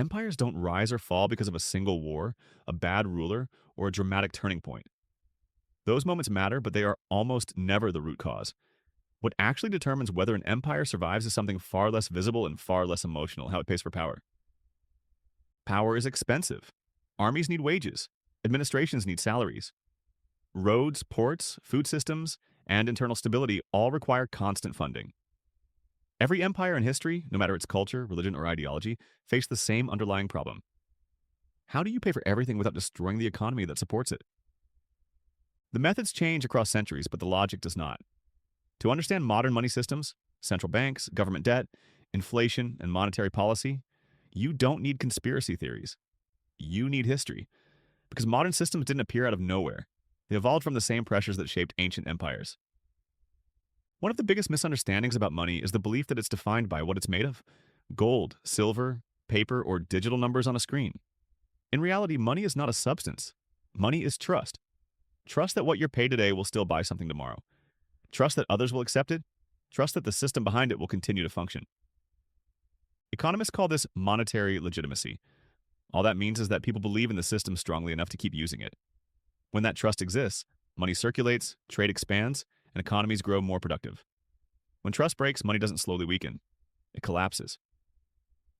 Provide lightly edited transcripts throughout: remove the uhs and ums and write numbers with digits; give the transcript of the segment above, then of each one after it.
Empires don't rise or fall because of a single war, a bad ruler, or a dramatic turning point. Those moments matter, but they are almost never the root cause. What actually determines whether an empire survives is something far less visible and far less emotional: how it pays for power. Power is expensive. Armies need wages. Administrations need salaries. Roads, ports, food systems, and internal stability all require constant funding. Every empire in history, no matter its culture, religion, or ideology, faced the same underlying problem. How do you pay for everything without destroying the economy that supports it? The methods change across centuries, but the logic does not. To understand modern money systems, central banks, government debt, inflation, and monetary policy, you don't need conspiracy theories. You need history. Because modern systems didn't appear out of nowhere. They evolved from the same pressures that shaped ancient empires. One of the biggest misunderstandings about money is the belief that it's defined by what it's made of: gold, silver, paper, or digital numbers on a screen. In reality, money is not a substance. Money is trust. Trust that what you're paid today will still buy something tomorrow. Trust that others will accept it. Trust that the system behind it will continue to function. Economists call this monetary legitimacy. All that means is that people believe in the system strongly enough to keep using it. When that trust exists, money circulates, trade expands, and economies grow more productive. When trust breaks, money doesn't slowly weaken. It collapses.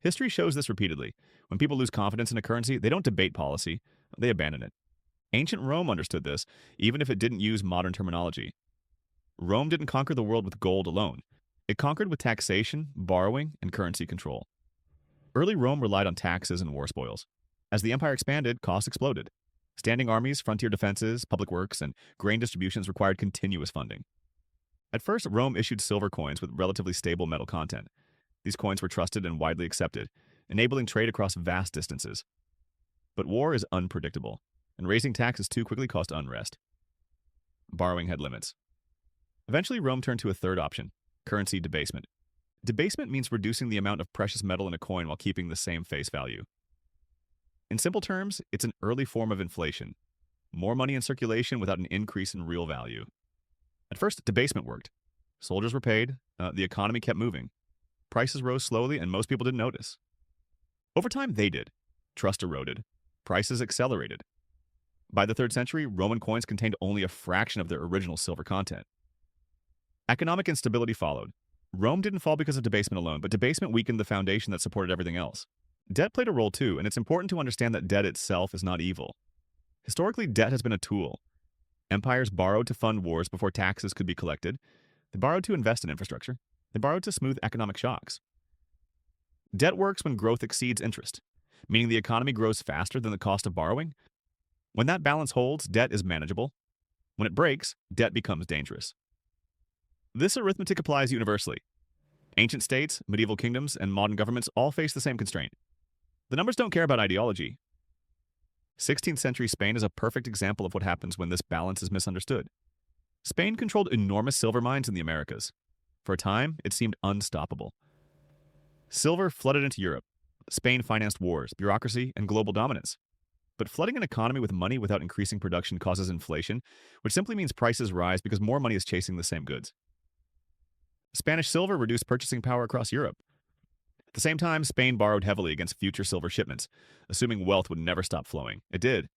History shows this repeatedly. When people lose confidence in a currency, they don't debate policy, they abandon it. Ancient Rome understood this, even if it didn't use modern terminology. Rome didn't conquer the world with gold alone. It conquered with taxation, borrowing, and currency control. Early Rome relied on taxes and war spoils. As the empire expanded, costs exploded. Standing armies, frontier defenses, public works, and grain distributions required continuous funding. At first, Rome issued silver coins with relatively stable metal content. These coins were trusted and widely accepted, enabling trade across vast distances. But war is unpredictable, and raising taxes too quickly caused unrest. Borrowing had limits. Eventually, Rome turned to a third option: currency debasement. Debasement means reducing the amount of precious metal in a coin while keeping the same face value. In simple terms, it's an early form of inflation: more money in circulation without an increase in real value. At first, debasement worked. Soldiers were paid, the economy kept moving. Prices rose slowly, and most people didn't notice. Over time, they did. Trust eroded. Prices accelerated. By the 3rd century, Roman coins contained only a fraction of their original silver content. Economic instability followed. Rome didn't fall because of debasement alone, but debasement weakened the foundation that supported everything else. Debt played a role too, and it's important to understand that debt itself is not evil. Historically, debt has been a tool. Empires borrowed to fund wars before taxes could be collected. They borrowed to invest in infrastructure. They borrowed to smooth economic shocks. Debt works when growth exceeds interest, meaning the economy grows faster than the cost of borrowing. When that balance holds, debt is manageable. When it breaks, debt becomes dangerous. This arithmetic applies universally. Ancient states, medieval kingdoms, and modern governments all face the same constraint. The numbers don't care about ideology. 16th century Spain is a perfect example of what happens when this balance is misunderstood. Spain controlled enormous silver mines in the Americas. For a time, it seemed unstoppable. Silver flooded into Europe. Spain financed wars, bureaucracy, and global dominance. But flooding an economy with money without increasing production causes inflation, which simply means prices rise because more money is chasing the same goods. Spanish silver reduced purchasing power across Europe. At the same time, Spain borrowed heavily against future silver shipments, assuming wealth would never stop flowing. It did.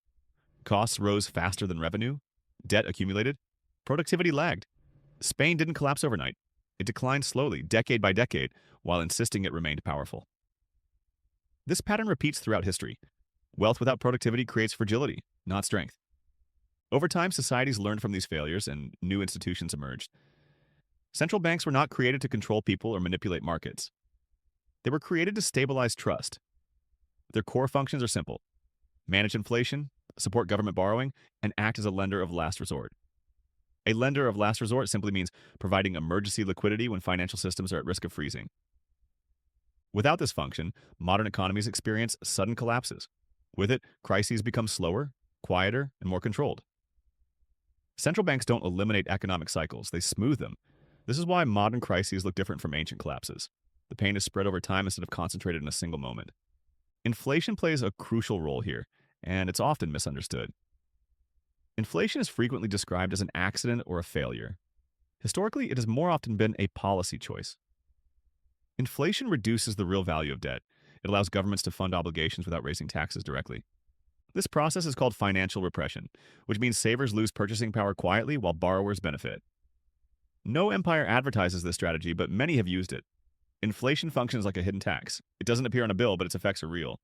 Costs rose faster than revenue. Debt accumulated. Productivity lagged. Spain didn't collapse overnight. It declined slowly, decade by decade, while insisting it remained powerful. This pattern repeats throughout history. Wealth without productivity creates fragility, not strength. Over time, societies learned from these failures and new institutions emerged. Central banks were not created to control people or manipulate markets. They were created to stabilize trust. Their core functions are simple: manage inflation, support government borrowing, and act as a lender of last resort. A lender of last resort simply means providing emergency liquidity when financial systems are at risk of freezing. Without this function, modern economies experience sudden collapses. With it, crises become slower, quieter, and more controlled. Central banks don't eliminate economic cycles, they smooth them. This is why modern crises look different from ancient collapses. The pain is spread over time instead of concentrated in a single moment. Inflation plays a crucial role here, and it's often misunderstood. Inflation is frequently described as an accident or a failure. Historically, it has more often been a policy choice. Inflation reduces the real value of debt. It allows governments to fund obligations without raising taxes directly. This process is called financial repression, which means savers lose purchasing power quietly while borrowers benefit. No empire advertises this strategy, but many have used it. Inflation functions like a hidden tax. It doesn't appear on a bill, but its effects are real.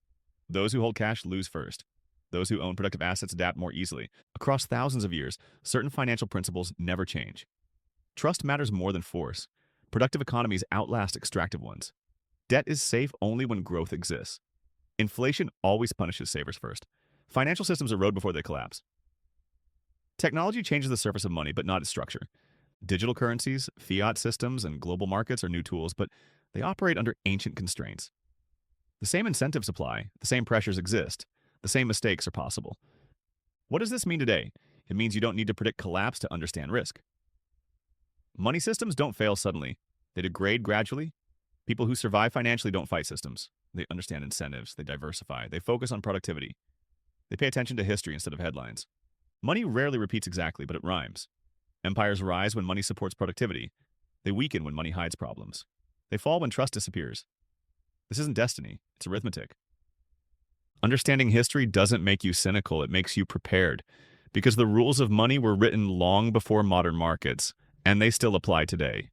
Those who hold cash lose first. Those who own productive assets adapt more easily. Across thousands of years, certain financial principles never change. Trust matters more than force. Productive economies outlast extractive ones. Debt is safe only when growth exists. Inflation always punishes savers first. Financial systems erode before they collapse. Technology changes the surface of money, but not its structure. Digital currencies, fiat systems, and global markets are new tools, but they operate under ancient constraints. The same incentives apply, the same pressures exist, the same mistakes are possible. What does this mean today? It means you don't need to predict collapse to understand risk. Money systems don't fail suddenly. They degrade gradually. People who survive financially don't fight systems. They understand incentives, they diversify, they focus on productivity. They pay attention to history instead of headlines. Money rarely repeats exactly, but it rhymes. Empires rise when money supports productivity. They weaken when money hides problems. They fall when trust disappears. This isn't destiny, it's arithmetic. Understanding history doesn't make you cynical, it makes you prepared. Because the rules of money were written long before modern markets, and they still apply today.